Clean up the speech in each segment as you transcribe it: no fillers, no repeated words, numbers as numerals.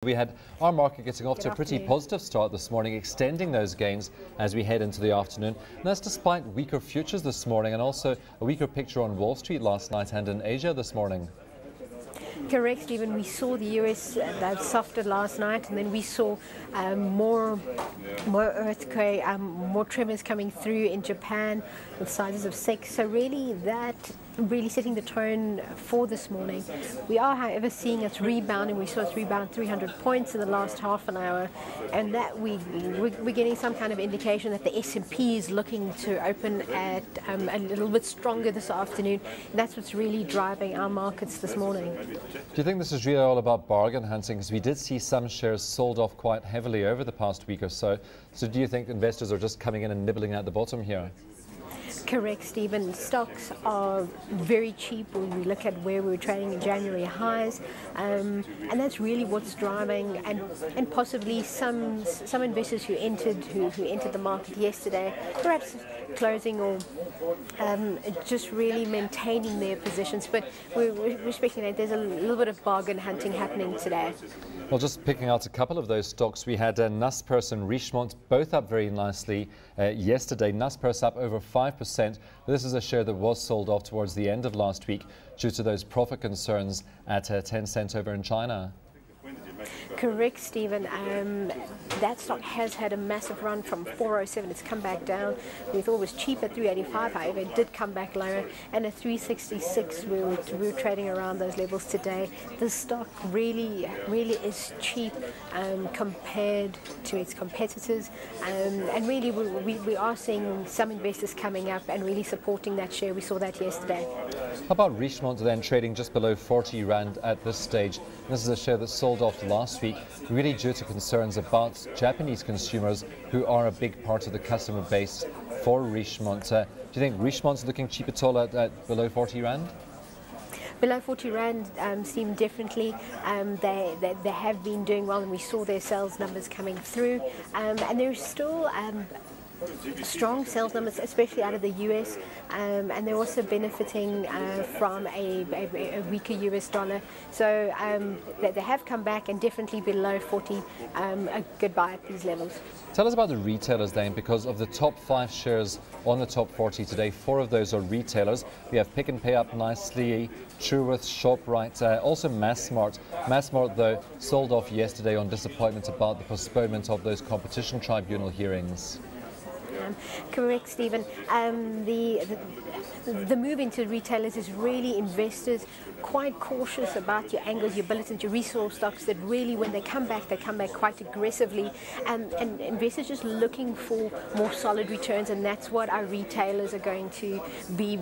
We had our market getting off to a pretty positive start this morning, extending those gains as we head into the afternoon. And that's despite weaker futures this morning and also a weaker picture on Wall Street last night and in Asia this morning. Correct, Stephen. We saw the US softer last night, and then we saw more earthquake, more tremors coming through in Japan with sizes of 6. So really setting the tone for this morning. We are, however, seeing it rebounding. We saw it rebound 300 points in the last half an hour, and that we're getting some kind of indication that the S&P is looking to open at a little bit stronger this afternoon. And that's what's really driving our markets this morning. Do you think this is really all about bargain hunting? Because we did see some shares sold off quite heavily over the past week or so. So do you think investors are just coming in and nibbling at the bottom here? Correct, Stephen. Stocks are very cheap when we look at where we were trading in January highs, and that's really what's driving, and possibly some investors who entered the market yesterday, perhaps closing or just really maintaining their positions. But we're expecting that there's a little bit of bargain hunting happening today. Well, just picking out a couple of those stocks, we had Naspers and Richemont both up very nicely yesterday. Naspers up over 5%. This is a share that was sold off towards the end of last week due to those profit concerns at Tencent over in China. Correct, Stephen. That stock has had a massive run from 407. It's come back down. We thought it was cheap at 385. However, it did come back lower. And at 366, we were trading around those levels today. The stock really is cheap compared to its competitors. And really, we are seeing some investors coming up and really supporting that share. We saw that yesterday. How about Richemont then, trading just below 40 Rand at this stage? This is a share that sold off last week, really due to concerns about Japanese consumers who are a big part of the customer base for Richemont. Do you think Richemont's looking cheap at all at below 40 Rand? Below 40 Rand, seem definitely. They have been doing well, and we saw their sales numbers coming through. And there's still strong sales numbers, especially out of the US, and they're also benefiting from a weaker US dollar. So they have come back, and definitely below 40, a good buy at these levels. Tell us about the retailers then, because of the top 5 shares on the top 40 today, 4 of those are retailers. We have Pick and Pay up nicely, Truworths, ShopRite, also Massmart. Massmart, though, sold off yesterday on disappointment about the postponement of those competition tribunal hearings. Correct, Stephen. The move into retailers is really investors quite cautious about your angles, your bullets and your resource stocks that really, when they come back quite aggressively, and investors just looking for more solid returns, and that's what our retailers are going to be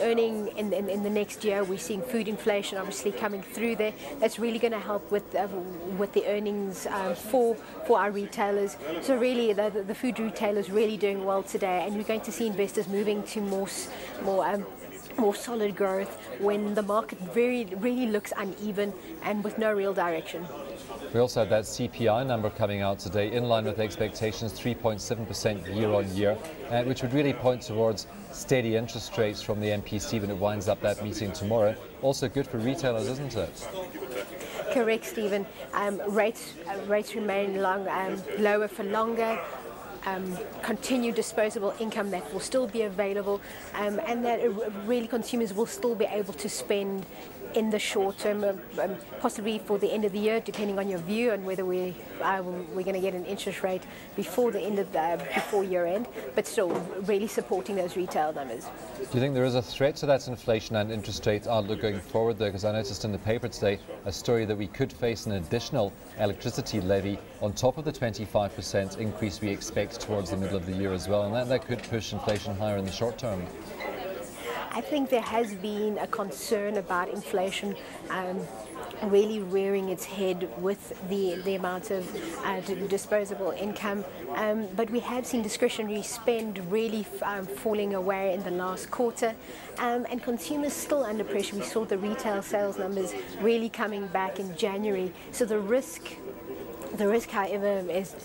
earning in the next year. We're seeing food inflation obviously coming through there. That's really going to help with the earnings for our retailers. So really the food retailers really doing well today, and we're going to see investors moving to more solid growth when the market really looks uneven and with no real direction. We also had that CPI number coming out today, in line with expectations, 3.7% year on year, which would really point towards steady interest rates from the MPC when it winds up that meeting tomorrow. Also good for retailers, isn't it? Correct, Stephen. Rates remain lower for longer. Continued disposable income that will still be available, and that really consumers will still be able to spend in the short term, possibly for the end of the year, depending on your view on whether we're going to get an interest rate before the end of before year end, but still really supporting those retail numbers. Do you think there is a threat to that inflation and interest rate outlook going forward there? Because I noticed in the paper today a story that we could face an additional electricity levy on top of the 25% increase we expect towards the middle of the year as well, and that could push inflation higher in the short term. I think there has been a concern about inflation really rearing its head with the amount of disposable income, but we have seen discretionary spend really falling away in the last quarter, and consumers still under pressure. We saw the retail sales numbers really coming back in January, so the risk, however, is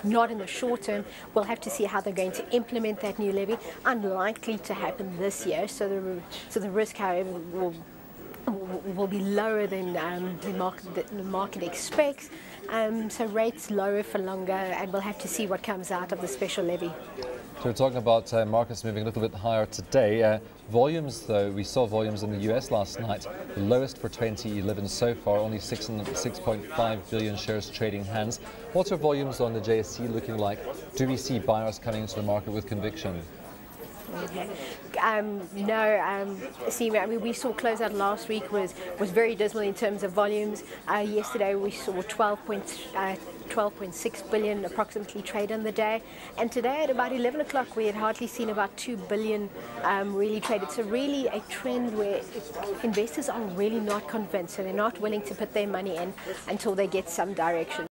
not in the short term. We'll have to see how they're going to implement that new levy. Unlikely to happen this year. So the risk, however, will be lower than the market expects. So rates lower for longer, and we'll have to see what comes out of the special levy. So we're talking about markets moving a little bit higher today. Volumes, though, we saw volumes in the US last night, the lowest for 2011 so far, only 6.5 billion shares trading hands. What's our volumes on the JSE looking like? Do we see buyers coming into the market with conviction? No, see, I mean, we saw closeout last week was very dismal in terms of volumes. Yesterday we saw 12.6 billion approximately trade on the day, and today at about 11 o'clock we had hardly seen about 2 billion really traded. So really a trend where investors are really not convinced, so they're not willing to put their money in until they get some direction.